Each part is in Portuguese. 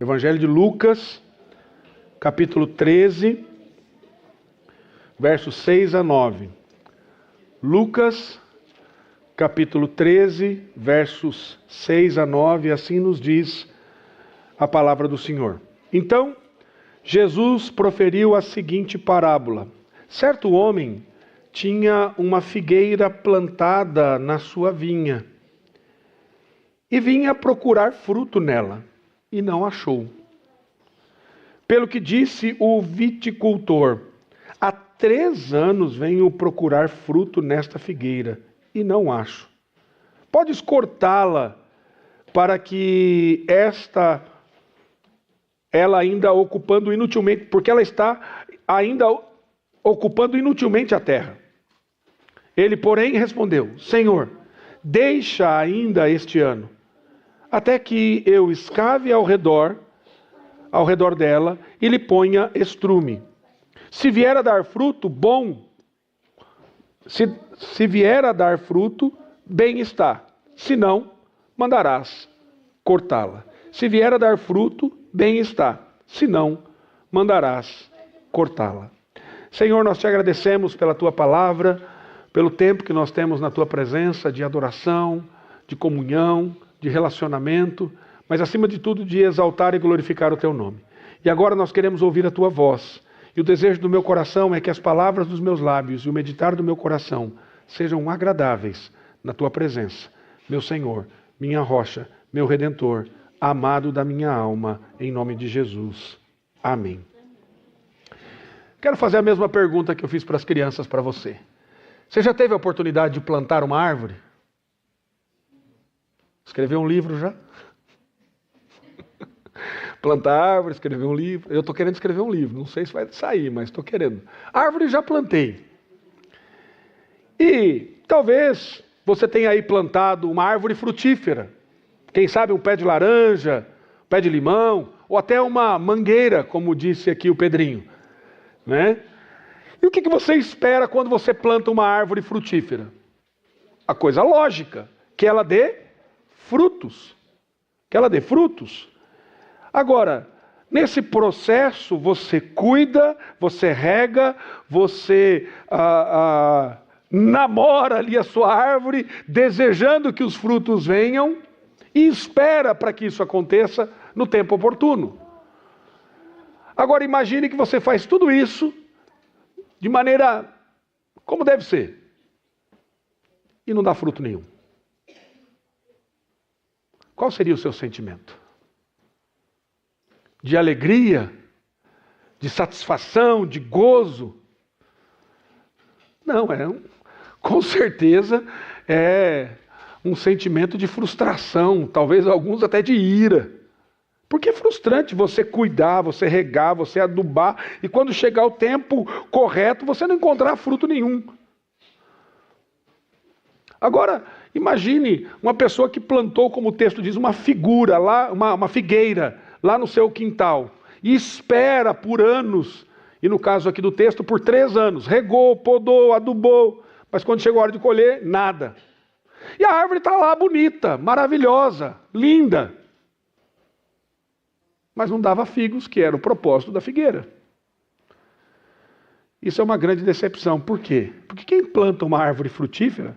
Evangelho de Lucas, capítulo 13, versos 6 a 9. Lucas, capítulo 13, versos 6 a 9, assim nos diz a palavra do Senhor. Então, Jesus proferiu a seguinte parábola. Certo homem tinha uma figueira plantada na sua vinha e vinha procurar fruto nela, e não achou. Pelo que disse o viticultor: há 3 anos venho procurar fruto nesta figueira, e não acho. Podes cortá-la, para que ela ainda ocupando inutilmente, porque ela está ainda ocupando inutilmente a terra. Ele, porém, respondeu: Senhor, deixa ainda este ano, até que eu escave ao redor dela e lhe ponha estrume. Se vier a dar fruto, bom. Se vier a dar fruto, bem está. Se não, mandarás cortá-la. Se vier a dar fruto, bem está. Se não, mandarás cortá-la. Senhor, nós te agradecemos pela tua palavra, pelo tempo que nós temos na tua presença de adoração, de comunhão, de relacionamento, mas acima de tudo de exaltar e glorificar o teu nome. E agora nós queremos ouvir a tua voz. E o desejo do meu coração é que as palavras dos meus lábios e o meditar do meu coração sejam agradáveis na tua presença. Meu Senhor, minha rocha, meu Redentor, amado da minha alma, em nome de Jesus. Amém. Quero fazer a mesma pergunta que eu fiz para as crianças para você. Você já teve a oportunidade de plantar uma árvore? Escrever um livro já? Plantar árvore, escrever um livro. Eu estou querendo escrever um livro, não sei se vai sair, mas estou querendo. Árvore já plantei. E talvez você tenha aí plantado uma árvore frutífera. Quem sabe um pé de laranja, um pé de limão, ou até uma mangueira, como disse aqui o Pedrinho. Né? E o que você espera quando você planta uma árvore frutífera? A coisa lógica, que ela dê frutos. Que ela dê frutos. Agora, nesse processo você cuida, você rega, você namora ali a sua árvore, desejando que os frutos venham e espera para que isso aconteça no tempo oportuno. Agora imagine que você faz tudo isso de maneira como deve ser e não dá fruto nenhum. Qual seria o seu sentimento? De alegria, de satisfação, de gozo? Não, com certeza é um sentimento de frustração, talvez alguns até de ira. Porque é frustrante você cuidar, você regar, você adubar, e quando chegar o tempo correto, você não encontrar fruto nenhum. Agora, imagine uma pessoa que plantou, como o texto diz, uma figura, uma figueira, lá no seu quintal, e espera por anos, e no caso aqui do texto, por 3 anos, regou, podou, adubou, mas quando chegou a hora de colher, nada. E a árvore está lá bonita, maravilhosa, linda, mas não dava figos, que era o propósito da figueira. Isso é uma grande decepção. Por quê? Porque quem planta uma árvore frutífera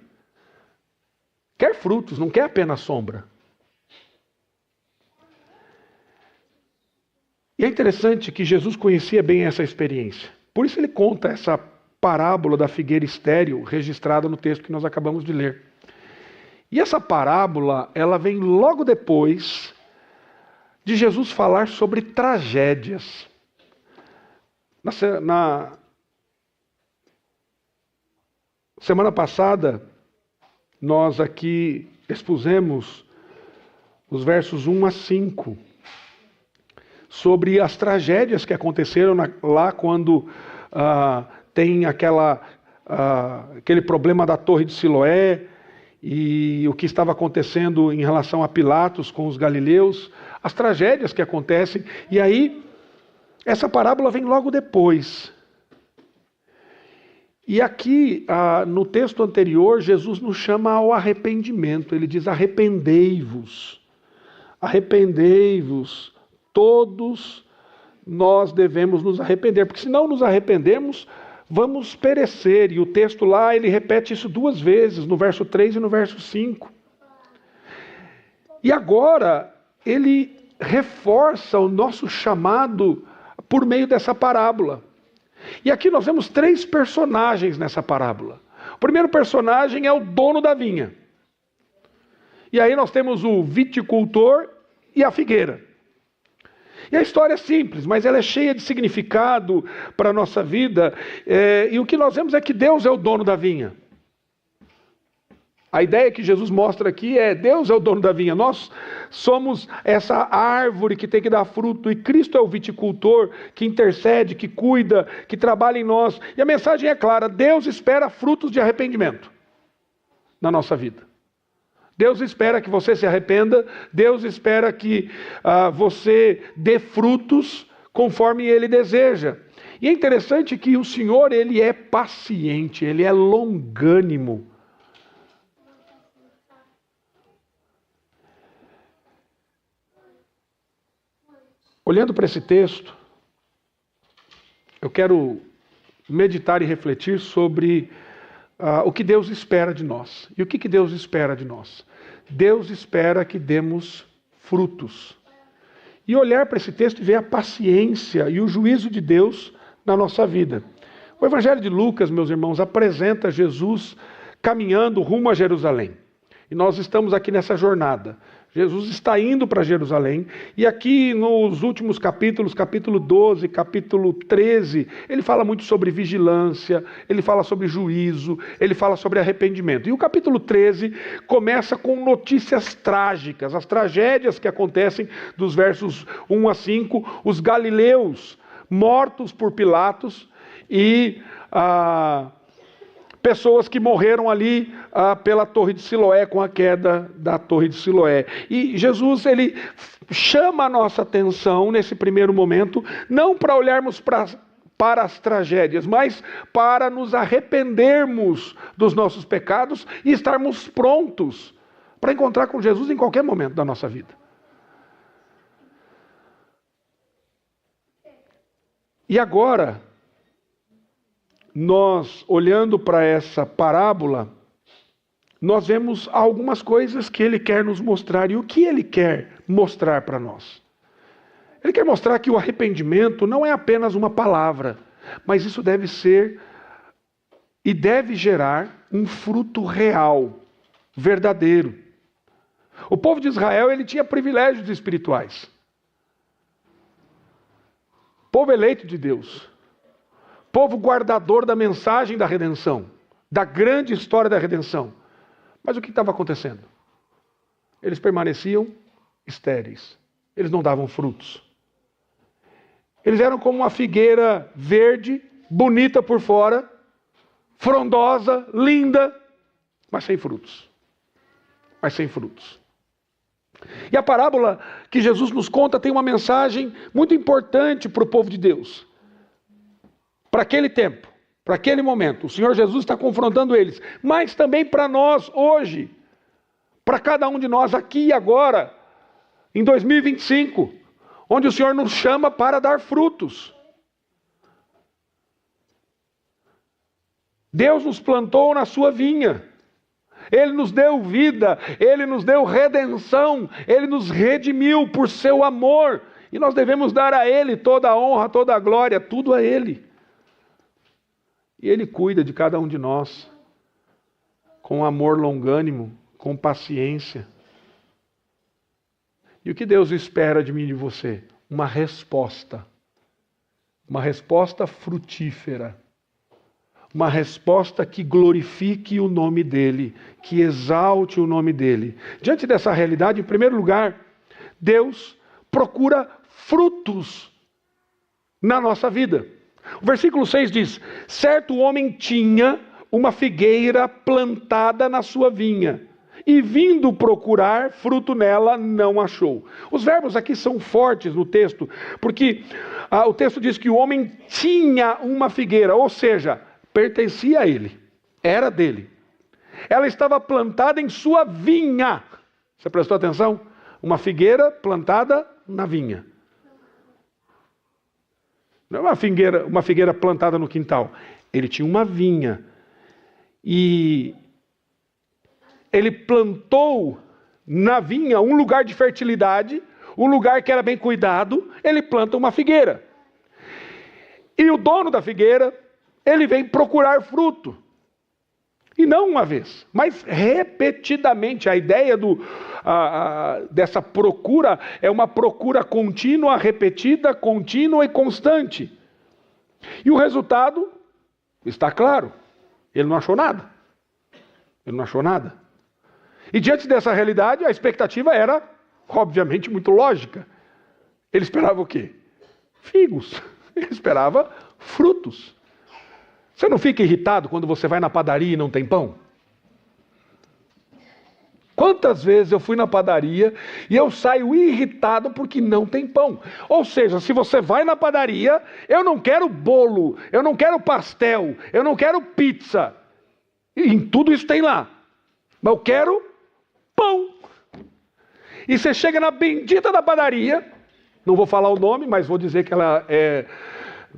quer frutos, não quer apenas sombra. E é interessante que Jesus conhecia bem essa experiência. Por isso ele conta essa parábola da figueira estéril, registrada no texto que nós acabamos de ler. E essa parábola, ela vem logo depois de Jesus falar sobre tragédias. Na semana passada, nós aqui expusemos os versos 1 a 5, sobre as tragédias que aconteceram lá quando tem aquele problema da Torre de Siloé, e o que estava acontecendo em relação a Pilatos com os galileus, as tragédias que acontecem, e aí essa parábola vem logo depois. E aqui, no texto anterior, Jesus nos chama ao arrependimento. Ele diz: arrependei-vos, Todos nós devemos nos arrepender, porque se não nos arrependermos, vamos perecer. E o texto lá, ele repete isso 2 vezes, no verso 3 e no verso 5. E agora, ele reforça o nosso chamado por meio dessa parábola. E aqui nós vemos 3 personagens nessa parábola. O primeiro personagem é o dono da vinha. E aí nós temos o viticultor e a figueira. E a história é simples, mas ela é cheia de significado para a nossa vida. E o que nós vemos é que Deus é o dono da vinha. A ideia que Jesus mostra aqui é: Deus é o dono da vinha. Nós somos essa árvore que tem que dar fruto. E Cristo é o viticultor que intercede, que cuida, que trabalha em nós. E a mensagem é clara: Deus espera frutos de arrependimento na nossa vida. Deus espera que você se arrependa. Deus espera que você dê frutos conforme Ele deseja. E é interessante que o Senhor, Ele é paciente, Ele é longânimo. Olhando para esse texto, eu quero meditar e refletir sobre o que Deus espera de nós. E o que Deus espera de nós? Deus espera que demos frutos. E olhar para esse texto e ver a paciência e o juízo de Deus na nossa vida. O Evangelho de Lucas, meus irmãos, apresenta Jesus caminhando rumo a Jerusalém. E nós estamos aqui nessa jornada. Jesus está indo para Jerusalém, e aqui nos últimos capítulos, capítulo 12, capítulo 13, ele fala muito sobre vigilância, ele fala sobre juízo, ele fala sobre arrependimento. E o capítulo 13 começa com notícias trágicas, as tragédias que acontecem dos versos 1 a 5, os galileus mortos por Pilatos e pessoas que morreram ali pela Torre de Siloé, com a queda da Torre de Siloé. E Jesus, ele chama a nossa atenção nesse primeiro momento, não para olharmos para as tragédias, mas para nos arrependermos dos nossos pecados e estarmos prontos para encontrar com Jesus em qualquer momento da nossa vida. E agora, nós, olhando para essa parábola, nós vemos algumas coisas que ele quer nos mostrar. E o que ele quer mostrar para nós? Ele quer mostrar que o arrependimento não é apenas uma palavra, mas isso deve ser e deve gerar um fruto real, verdadeiro. O povo de Israel, ele tinha privilégios espirituais. Povo eleito de Deus. Povo guardador da mensagem da redenção, da grande história da redenção. Mas o que estava acontecendo? Eles permaneciam estéreis. Eles não davam frutos. Eles eram como uma figueira verde, bonita por fora, frondosa, linda, mas sem frutos. Mas sem frutos. E a parábola que Jesus nos conta tem uma mensagem muito importante para o povo de Deus. Para aquele tempo, para aquele momento, o Senhor Jesus está confrontando eles, mas também para nós hoje, para cada um de nós aqui e agora, em 2025, onde o Senhor nos chama para dar frutos. Deus nos plantou na sua vinha, Ele nos deu vida, Ele nos deu redenção, Ele nos redimiu por seu amor, e nós devemos dar a Ele toda a honra, toda a glória, tudo a Ele. E Ele cuida de cada um de nós, com amor longânimo, com paciência. E o que Deus espera de mim e de você? Uma resposta frutífera, uma resposta que glorifique o nome dEle, que exalte o nome dEle. Diante dessa realidade, em primeiro lugar, Deus procura frutos na nossa vida. O versículo 6 diz: certo homem tinha uma figueira plantada na sua vinha, e vindo procurar fruto nela, não achou. Os verbos aqui são fortes no texto, porque o texto diz que o homem tinha uma figueira, ou seja, pertencia a ele, era dele. Ela estava plantada em sua vinha. Você prestou atenção? Uma figueira plantada na vinha. Não é uma figueira plantada no quintal. Ele tinha uma vinha. E ele plantou na vinha um lugar de fertilidade, um lugar que era bem cuidado, ele planta uma figueira. E o dono da figueira, ele vem procurar fruto. E não uma vez, mas repetidamente. A ideia dessa procura é uma procura contínua, repetida, contínua e constante. E o resultado está claro. Ele não achou nada. Ele não achou nada. E diante dessa realidade, a expectativa era, obviamente, muito lógica. Ele esperava o quê? Figos. Ele esperava frutos. Você não fica irritado quando você vai na padaria e não tem pão? Quantas vezes eu fui na padaria e eu saio irritado porque não tem pão? Ou seja, se você vai na padaria, eu não quero bolo, eu não quero pastel, eu não quero pizza. E em tudo isso tem lá. Mas eu quero pão. E você chega na bendita da padaria, não vou falar o nome, mas vou dizer que ela é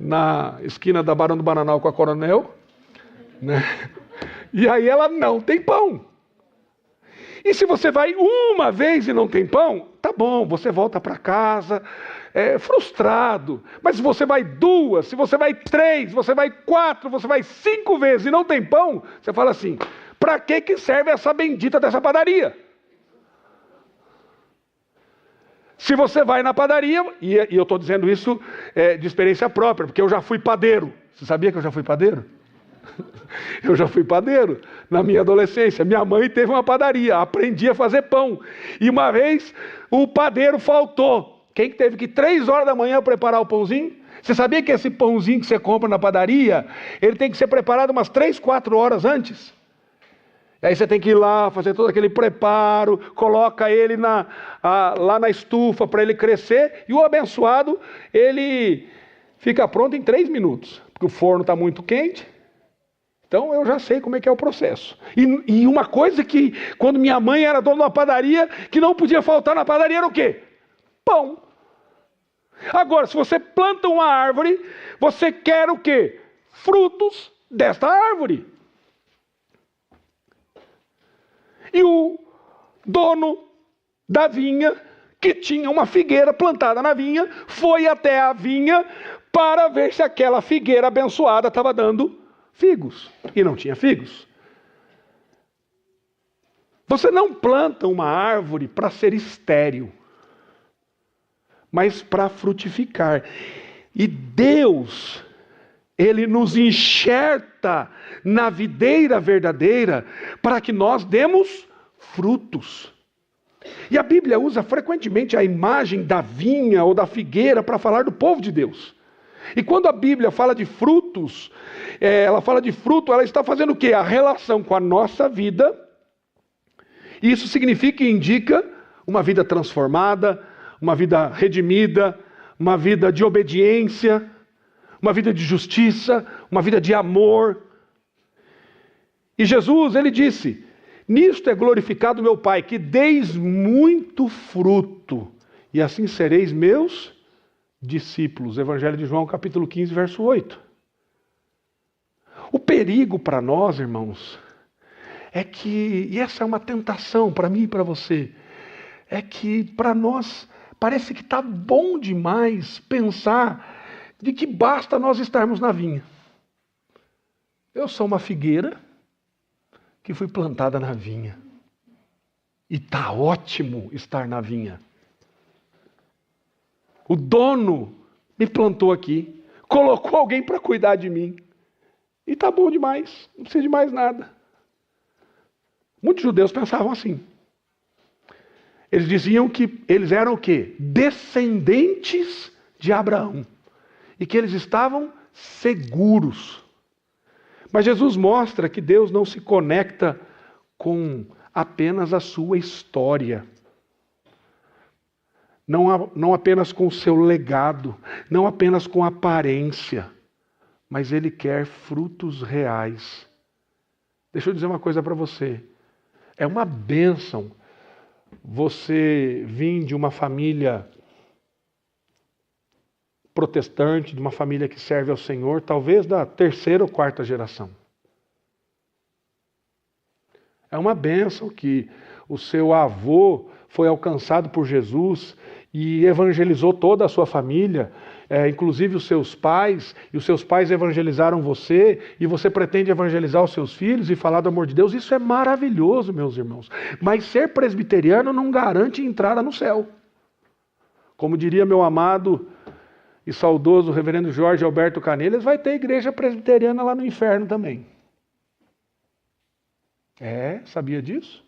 na esquina da Barão do Bananal com a Coronel, né? E aí ela não tem pão. E se você vai uma vez e não tem pão, tá bom, você volta para casa frustrado. Mas se você vai 2, se você vai 3, você vai 4, você vai 5 vezes e não tem pão, você fala assim, para que serve essa bendita dessa padaria? Se você vai na padaria, e eu estou dizendo isso de experiência própria, porque eu já fui padeiro. Você sabia que eu já fui padeiro? Eu já fui padeiro na minha adolescência. Minha mãe teve uma padaria, aprendi a fazer pão. E uma vez o padeiro faltou. Quem teve que 3 horas da manhã preparar o pãozinho? Você sabia que esse pãozinho que você compra na padaria, ele tem que ser preparado umas 3, 4 horas antes? Aí você tem que ir lá, fazer todo aquele preparo, coloca ele lá na estufa para ele crescer, e o abençoado, ele fica pronto em 3 minutos, porque o forno está muito quente. Então eu já sei como é que é o processo. E uma coisa que, quando minha mãe era dona de uma padaria, que não podia faltar na padaria era o quê? Pão. Agora, se você planta uma árvore, você quer o quê? Frutos desta árvore. E o dono da vinha, que tinha uma figueira plantada na vinha, foi até a vinha para ver se aquela figueira abençoada estava dando figos. E não tinha figos. Você não planta uma árvore para ser estéril, mas para frutificar. E Deus, Ele nos enxerta na videira verdadeira para que nós demos frutos. E a Bíblia usa frequentemente a imagem da vinha ou da figueira para falar do povo de Deus. E quando a Bíblia fala de frutos, ela fala de fruto, ela está fazendo o quê? A relação com a nossa vida. E isso significa e indica uma vida transformada, uma vida redimida, uma vida de obediência, uma vida de justiça, uma vida de amor. E Jesus, ele disse, nisto é glorificado meu Pai, que deis muito fruto, e assim sereis meus discípulos. Evangelho de João, capítulo 15, verso 8. O perigo para nós, irmãos, é que, e essa é uma tentação para mim e para você, é que para nós parece que está bom demais pensar de que basta nós estarmos na vinha. Eu sou uma figueira que fui plantada na vinha. E está ótimo estar na vinha. O dono me plantou aqui, colocou alguém para cuidar de mim. E está bom demais, não precisa de mais nada. Muitos judeus pensavam assim. Eles diziam que eles eram o quê? Descendentes de Abraão. E que eles estavam seguros. Mas Jesus mostra que Deus não se conecta com apenas a sua história. Não apenas com o seu legado, não apenas com a aparência, mas Ele quer frutos reais. Deixa eu dizer uma coisa para você. É uma bênção você vir de uma família protestante, de uma família que serve ao Senhor, talvez da terceira ou quarta geração. É uma bênção que o seu avô foi alcançado por Jesus e evangelizou toda a sua família, inclusive os seus pais, e os seus pais evangelizaram você, e você pretende evangelizar os seus filhos e falar do amor de Deus. Isso é maravilhoso, meus irmãos. Mas ser presbiteriano não garante entrada no céu. Como diria meu amado e saudoso reverendo Jorge Alberto Canelas, vai ter igreja presbiteriana lá no inferno também. Sabia disso?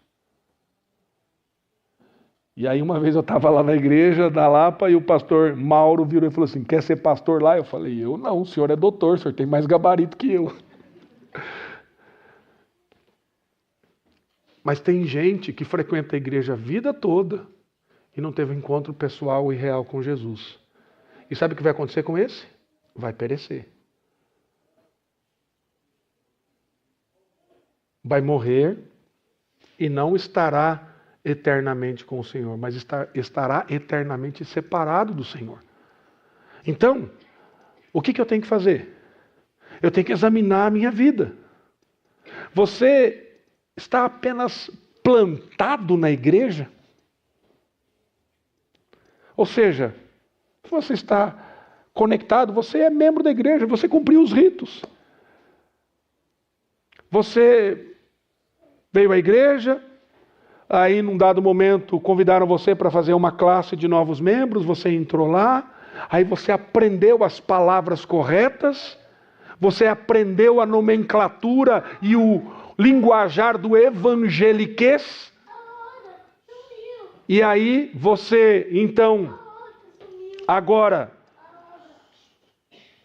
E aí uma vez eu estava lá na igreja da Lapa e o pastor Mauro virou e falou assim: quer ser pastor lá? Eu falei: eu não, o senhor é doutor, o senhor tem mais gabarito que eu. Mas tem gente que frequenta a igreja a vida toda e não teve um encontro pessoal e real com Jesus. E sabe o que vai acontecer com esse? Vai perecer. Vai morrer e não estará eternamente com o Senhor, mas estará eternamente separado do Senhor. Então, o que eu tenho que fazer? Eu tenho que examinar a minha vida. Você está apenas plantado na igreja? Ou seja, você está conectado, você é membro da igreja, você cumpriu os ritos. Você veio à igreja, aí num dado momento convidaram você para fazer uma classe de novos membros, você entrou lá, aí você aprendeu as palavras corretas, você aprendeu a nomenclatura e o linguajar do evangeliquez, e aí você então agora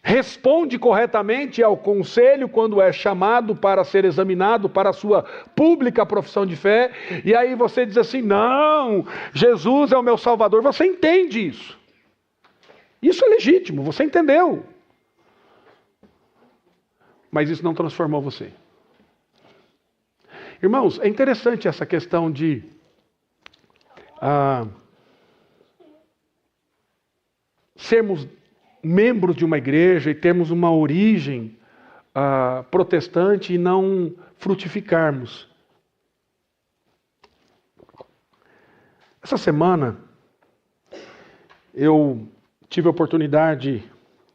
responde corretamente ao conselho quando é chamado para ser examinado para a sua pública profissão de fé. E aí você diz assim: não, Jesus é o meu Salvador. Você entende isso. Isso é legítimo, você entendeu. Mas isso não transformou você. Irmãos, é interessante essa questão de sermos membros de uma igreja e termos uma origem protestante e não frutificarmos. Essa semana eu tive a oportunidade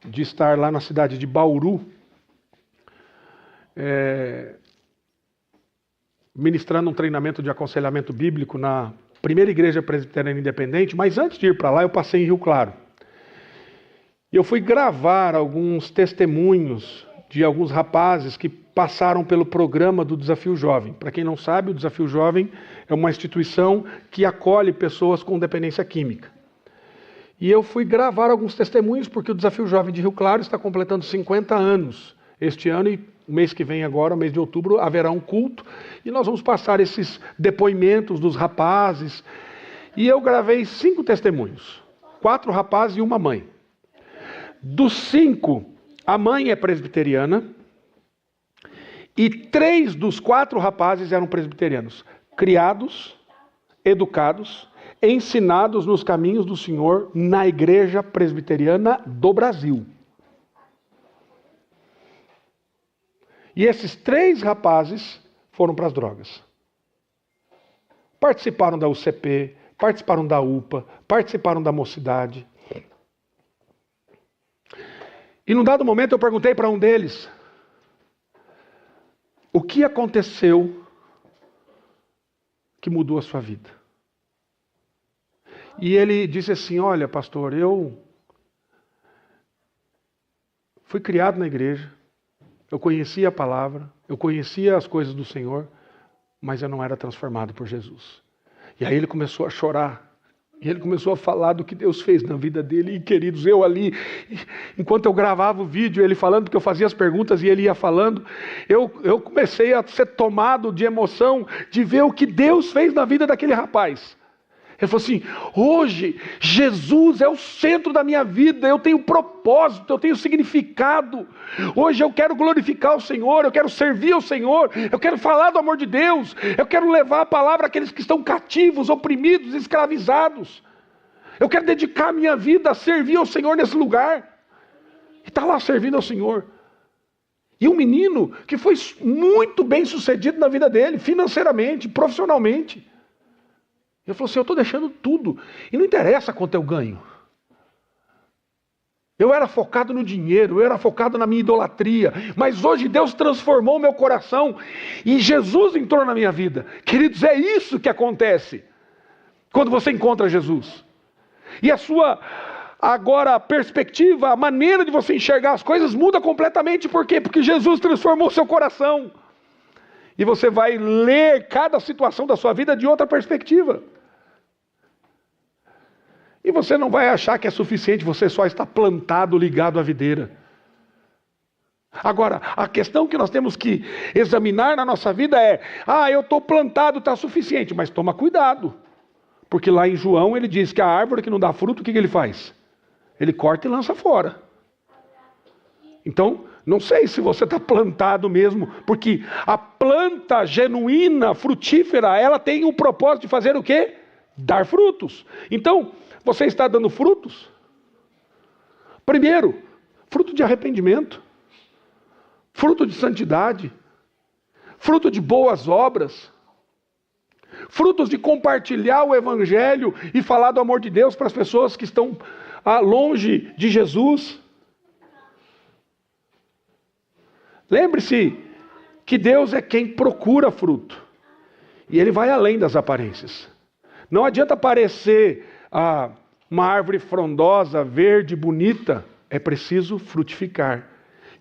de estar lá na cidade de Bauru, ministrando um treinamento de aconselhamento bíblico na primeira igreja presbiteriana independente, mas antes de ir para lá eu passei em Rio Claro. E eu fui gravar alguns testemunhos de alguns rapazes que passaram pelo programa do Desafio Jovem. Para quem não sabe, o Desafio Jovem é uma instituição que acolhe pessoas com dependência química. E eu fui gravar alguns testemunhos porque o Desafio Jovem de Rio Claro está completando 50 anos este ano, e o mês que vem agora, o mês de outubro, haverá um culto e nós vamos passar esses depoimentos dos rapazes. E eu gravei 5 testemunhos, 4 rapazes e uma mãe. Dos 5, a mãe é presbiteriana e 3 dos 4 rapazes eram presbiterianos, criados, educados, ensinados nos caminhos do Senhor na igreja presbiteriana do Brasil. E esses 3 rapazes foram para as drogas. Participaram da UCP, participaram da UPA, participaram da mocidade. E num dado momento eu perguntei para um deles: o que aconteceu que mudou a sua vida? E ele disse assim: olha, pastor, eu fui criado na igreja, eu conhecia a palavra, eu conhecia as coisas do Senhor, mas eu não era transformado por Jesus. E aí ele começou a chorar. E ele começou a falar do que Deus fez na vida dele. E queridos, eu ali, enquanto eu gravava o vídeo, ele falando, porque eu fazia as perguntas e ele ia falando, eu comecei a ser tomado de emoção de ver o que Deus fez na vida daquele rapaz. Ele falou assim: hoje Jesus é o centro da minha vida, eu tenho propósito, eu tenho significado. Hoje eu quero glorificar o Senhor, eu quero servir ao Senhor, eu quero falar do amor de Deus, eu quero levar a palavra àqueles que estão cativos, oprimidos, escravizados. Eu quero dedicar a minha vida a servir ao Senhor nesse lugar. E está lá servindo ao Senhor. E um menino que foi muito bem sucedido na vida dele, financeiramente, profissionalmente. Ele falou assim, eu estou deixando tudo. E não interessa quanto eu ganho. Eu era focado no dinheiro, eu era focado na minha idolatria. Mas hoje Deus transformou o meu coração e Jesus entrou na minha vida. Queridos, é isso que acontece quando você encontra Jesus. E a sua, agora, perspectiva, a maneira de você enxergar as coisas muda completamente. Por quê? Porque Jesus transformou o seu coração. E você vai ler cada situação da sua vida de outra perspectiva. E você não vai achar que é suficiente você só estar plantado, ligado à videira. Agora, a questão que nós temos que examinar na nossa vida é, eu estou plantado, está suficiente, mas toma cuidado. Porque lá em João ele diz que a árvore que não dá fruto, o que ele faz? Ele corta e lança fora. Então, não sei se você está plantado mesmo, porque a planta genuína, frutífera, ela tem o propósito de fazer o quê? Dar frutos. Então, você está dando frutos? Primeiro, fruto de arrependimento, fruto de santidade, fruto de boas obras, frutos de compartilhar o Evangelho e falar do amor de Deus para as pessoas que estão longe de Jesus. Lembre-se que Deus é quem procura fruto. E Ele vai além das aparências. Não adianta parecer uma árvore frondosa, verde, bonita. É preciso frutificar.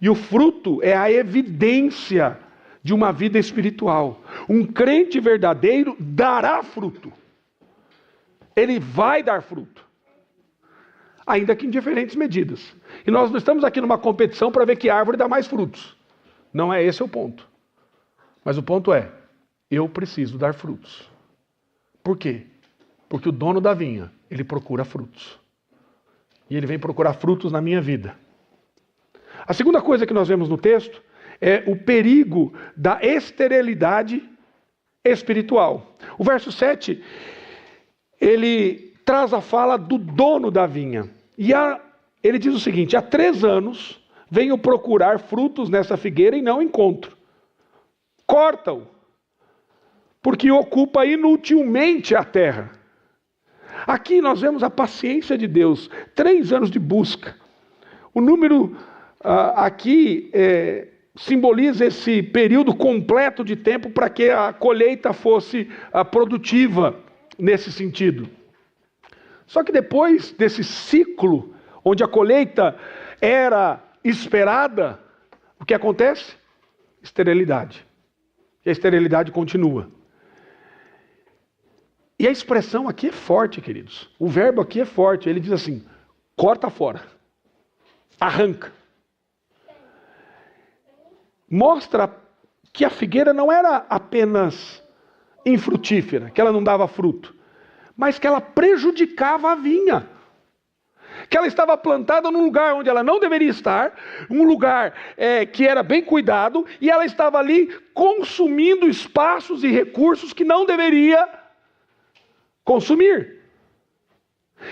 E o fruto é a evidência de uma vida espiritual. Um crente verdadeiro dará fruto. Ele vai dar fruto. Ainda que em diferentes medidas. E nós não estamos aqui numa competição para ver que árvore dá mais frutos. Não é esse o ponto. Mas o ponto é, eu preciso dar frutos. Por quê? Porque o dono da vinha, ele procura frutos. E ele vem procurar frutos na minha vida. A segunda coisa que nós vemos no texto é o perigo da esterilidade espiritual. O verso 7, ele traz a fala do dono da vinha. E ele diz o seguinte, há 3 anos venho procurar frutos nessa figueira e não encontro. Corta-o, porque ocupa inutilmente a terra. Aqui nós vemos a paciência de Deus, 3 anos de busca. O número aqui simboliza esse período completo de tempo para que a colheita fosse produtiva nesse sentido. Só que depois desse ciclo, onde a colheita era esperada, o que acontece? Esterilidade. E a esterilidade continua. E a expressão aqui é forte, queridos. O verbo aqui é forte. Ele diz assim, corta fora. Arranca. Mostra que a figueira não era apenas infrutífera, que ela não dava fruto, mas que ela prejudicava a vinha. Que ela estava plantada num lugar onde ela não deveria estar, um lugar que era bem cuidado, e ela estava ali consumindo espaços e recursos que não deveria consumir.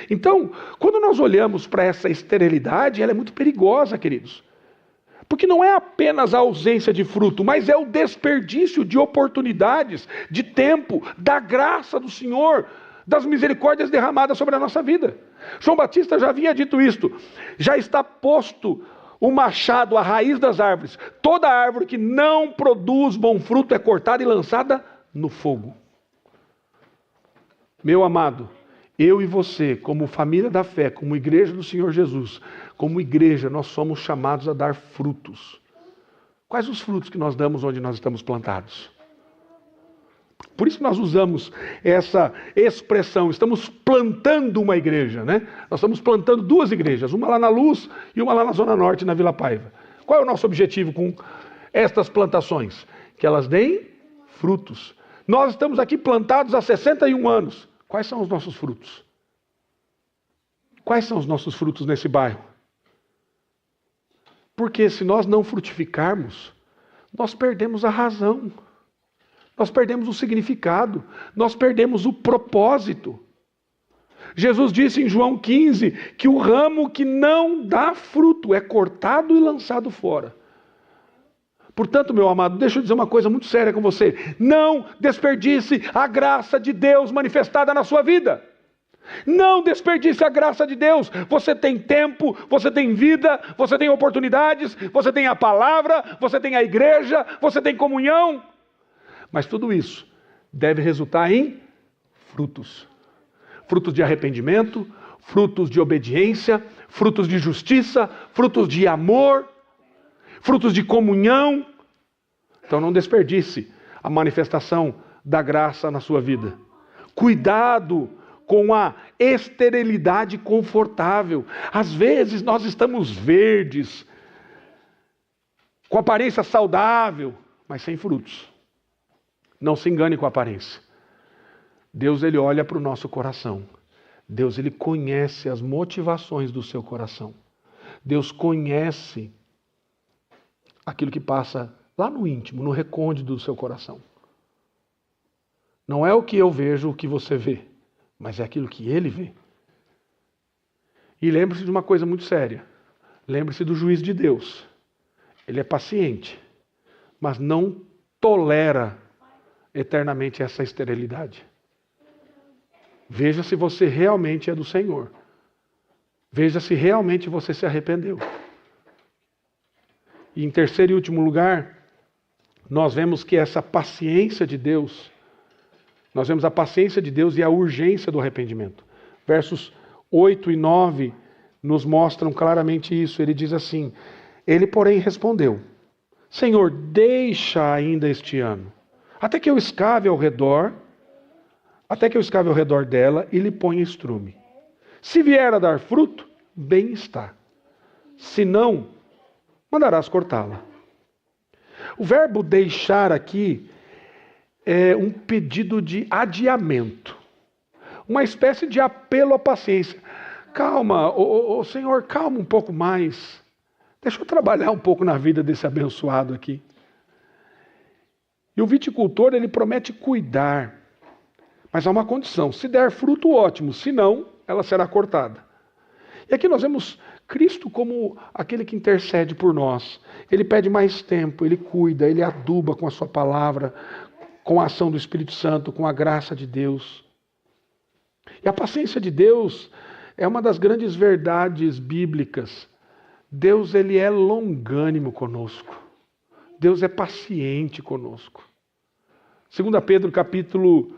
Então, quando nós olhamos para essa esterilidade, ela é muito perigosa, queridos. Porque não é apenas a ausência de fruto, mas é o desperdício de oportunidades, de tempo, da graça do Senhor, das misericórdias derramadas sobre a nossa vida. João Batista já havia dito isto. Já está posto o machado à raiz das árvores. Toda árvore que não produz bom fruto é cortada e lançada no fogo. Meu amado, eu e você, como família da fé, como igreja do Senhor Jesus, como igreja, nós somos chamados a dar frutos. Quais os frutos que nós damos onde nós estamos plantados? Por isso que nós usamos essa expressão, estamos plantando uma igreja, né? Nós estamos plantando 2 igrejas, uma lá na Luz e uma lá na Zona Norte, na Vila Paiva. Qual é o nosso objetivo com estas plantações? Que elas deem frutos. Nós estamos aqui plantados há 61 anos. Quais são os nossos frutos? Quais são os nossos frutos nesse bairro? Porque se nós não frutificarmos, nós perdemos a razão. Nós perdemos o significado. Nós perdemos o propósito. Jesus disse em João 15 que o ramo que não dá fruto é cortado e lançado fora. Portanto, meu amado, deixa eu dizer uma coisa muito séria com você. Não desperdice a graça de Deus manifestada na sua vida. Não desperdice a graça de Deus. Você tem tempo, você tem vida, você tem oportunidades, você tem a palavra, você tem a igreja, você tem comunhão. Mas tudo isso deve resultar em frutos. Frutos de arrependimento, frutos de obediência, frutos de justiça, frutos de amor, frutos de comunhão. Então não desperdice a manifestação da graça na sua vida. Cuidado com a esterilidade confortável. Às vezes nós estamos verdes, com aparência saudável, mas sem frutos. Não se engane com a aparência. Deus, ele olha para o nosso coração. Deus, ele conhece as motivações do seu coração. Deus conhece aquilo que passa lá no íntimo, no recôndito do seu coração. Não é o que eu vejo, o que você vê, mas é aquilo que ele vê. E lembre-se de uma coisa muito séria. Lembre-se do juiz de Deus. Ele é paciente, mas não tolera eternamente essa esterilidade. Veja se você realmente é do Senhor. Veja se realmente você se arrependeu. E em terceiro e último lugar, nós vemos que essa paciência de Deus, nós vemos a paciência de Deus e a urgência do arrependimento. Versos 8 e 9 nos mostram claramente isso. Ele diz assim: ele, porém, respondeu: Senhor, deixa ainda este ano, até que eu escave ao redor dela e lhe ponha estrume. Se vier a dar fruto, bem está. Se não, mandarás cortá-la. O verbo deixar aqui é um pedido de adiamento. Uma espécie de apelo à paciência. Calma, Senhor, calma um pouco mais. Deixa eu trabalhar um pouco na vida desse abençoado aqui. E o viticultor, ele promete cuidar. Mas há uma condição: se der fruto, ótimo, se não, ela será cortada. E aqui nós vemos Cristo como aquele que intercede por nós. Ele pede mais tempo, ele cuida, ele aduba com a sua palavra, com a ação do Espírito Santo, com a graça de Deus. E a paciência de Deus é uma das grandes verdades bíblicas. Deus, ele é longânimo conosco. Deus é paciente conosco. 2 Pedro capítulo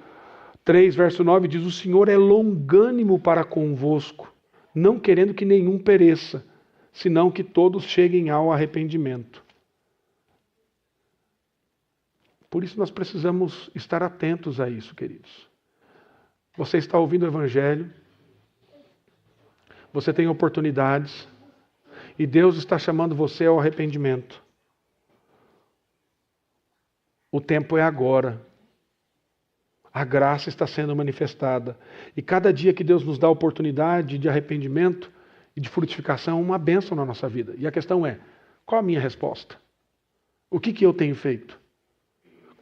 3, verso 9 diz: o Senhor é longânimo para convosco, não querendo que nenhum pereça, senão que todos cheguem ao arrependimento. Por isso nós precisamos estar atentos a isso, queridos. Você está ouvindo o Evangelho, você tem oportunidades, e Deus está chamando você ao arrependimento. O tempo é agora. A graça está sendo manifestada. E cada dia que Deus nos dá a oportunidade de arrependimento e de frutificação, é uma bênção na nossa vida. E a questão é: qual a minha resposta? O que eu tenho feito?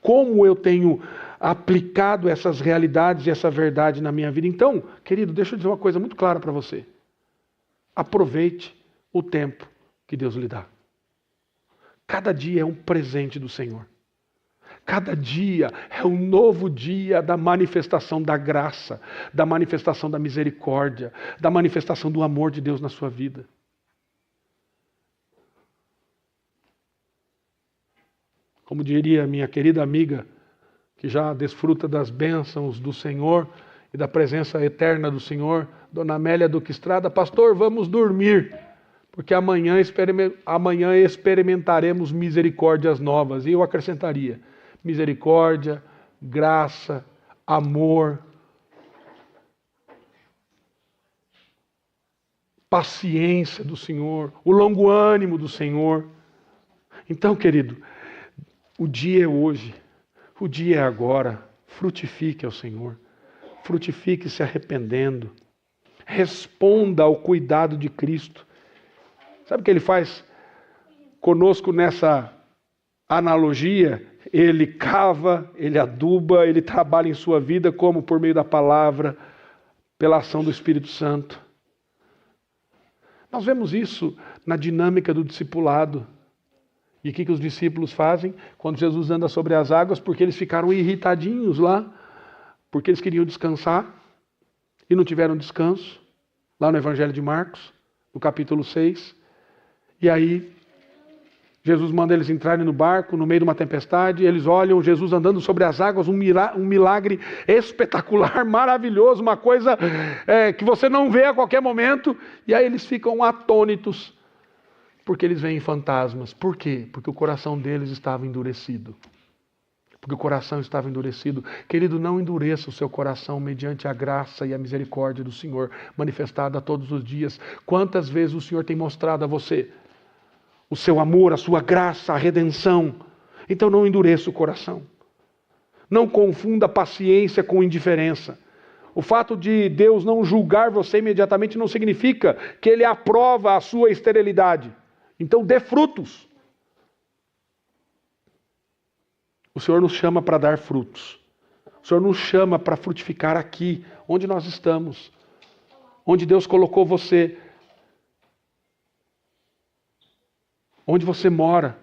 Como eu tenho aplicado essas realidades e essa verdade na minha vida? Então, querido, deixa eu dizer uma coisa muito clara para você. Aproveite o tempo que Deus lhe dá. Cada dia é um presente do Senhor. Cada dia é um novo dia da manifestação da graça, da manifestação da misericórdia, da manifestação do amor de Deus na sua vida. Como diria minha querida amiga, que já desfruta das bênçãos do Senhor e da presença eterna do Senhor, Dona Amélia Duque Estrada: pastor, vamos dormir, porque amanhã experimentaremos misericórdias novas. E eu acrescentaria: misericórdia, graça, amor, paciência do Senhor, o longo ânimo do Senhor. Então, querido, o dia é hoje, o dia é agora. Frutifique ao Senhor, frutifique se arrependendo, responda ao cuidado de Cristo. Sabe o que Ele faz conosco nessa analogia? Ele cava, Ele aduba, Ele trabalha em sua vida como? Por meio da palavra, pela ação do Espírito Santo. Nós vemos isso na dinâmica do discipulado. E o que os discípulos fazem quando Jesus anda sobre as águas? Porque eles ficaram irritadinhos lá, porque eles queriam descansar e não tiveram descanso, lá no Evangelho de Marcos, no capítulo 6. E aí, Jesus manda eles entrarem no barco, no meio de uma tempestade, eles olham Jesus andando sobre as águas, um milagre espetacular, maravilhoso, uma coisa que você não vê a qualquer momento, e aí eles ficam atônitos, porque eles veem fantasmas. Por quê? Porque o coração deles estava endurecido. Porque o coração estava endurecido. Querido, não endureça o seu coração mediante a graça e a misericórdia do Senhor, manifestada todos os dias. Quantas vezes o Senhor tem mostrado a você o seu amor, a sua graça, a redenção? Então não endureça o coração. Não confunda paciência com indiferença. O fato de Deus não julgar você imediatamente não significa que Ele aprova a sua esterilidade. Então dê frutos. O Senhor nos chama para dar frutos. O Senhor nos chama para frutificar aqui, onde nós estamos. Onde Deus colocou você. Onde você mora.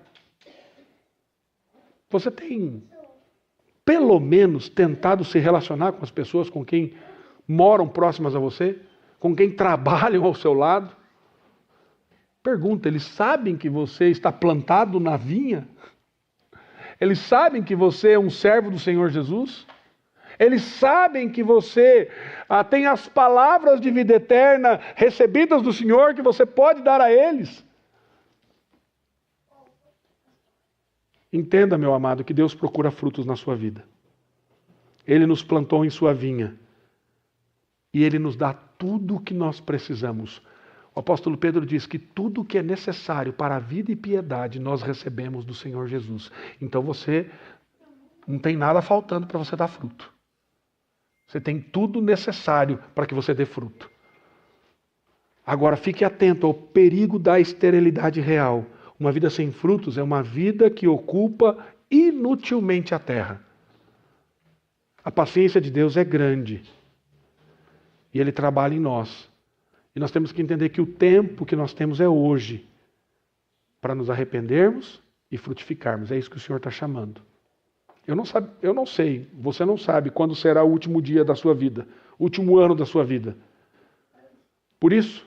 Você tem, pelo menos, tentado se relacionar com as pessoas com quem moram próximas a você? Com quem trabalham ao seu lado? Pergunta, eles sabem que você está plantado na vinha? Eles sabem que você é um servo do Senhor Jesus? Eles sabem que você tem as palavras de vida eterna recebidas do Senhor que você pode dar a eles? Entenda, meu amado, que Deus procura frutos na sua vida. Ele nos plantou em sua vinha. E Ele nos dá tudo o que nós precisamos. O apóstolo Pedro diz que tudo o que é necessário para a vida e piedade nós recebemos do Senhor Jesus. Então você não tem nada faltando para você dar fruto. Você tem tudo necessário para que você dê fruto. Agora fique atento ao perigo da esterilidade real. Uma vida sem frutos é uma vida que ocupa inutilmente a terra. A paciência de Deus é grande. E Ele trabalha em nós. E nós temos que entender que o tempo que nós temos é hoje, para nos arrependermos e frutificarmos. É isso que o Senhor está chamando. Eu não sei, você não sabe quando será o último dia da sua vida, o último ano da sua vida. Por isso,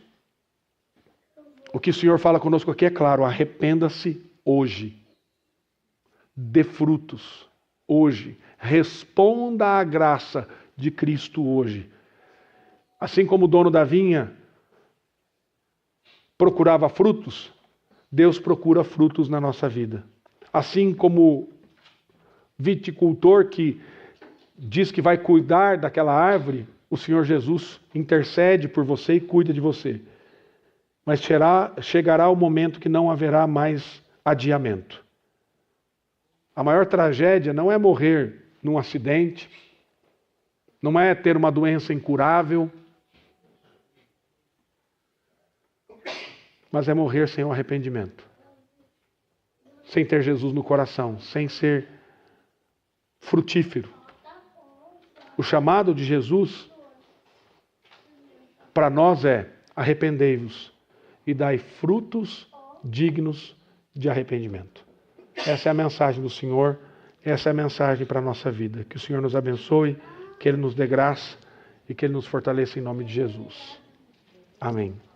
o que o Senhor fala conosco aqui é claro: arrependa-se hoje. Dê frutos hoje. Responda à graça de Cristo hoje. Assim como o dono da vinha procurava frutos, Deus procura frutos na nossa vida. Assim como viticultor que diz que vai cuidar daquela árvore, o Senhor Jesus intercede por você e cuida de você. Mas chegará o momento que não haverá mais adiamento. A maior tragédia não é morrer num acidente, não é ter uma doença incurável, mas é morrer sem o arrependimento. Sem ter Jesus no coração, sem ser frutífero. O chamado de Jesus para nós é: arrependei-vos e dai frutos dignos de arrependimento. Essa é a mensagem do Senhor, essa é a mensagem para a nossa vida. Que o Senhor nos abençoe, que Ele nos dê graça e que Ele nos fortaleça em nome de Jesus. Amém.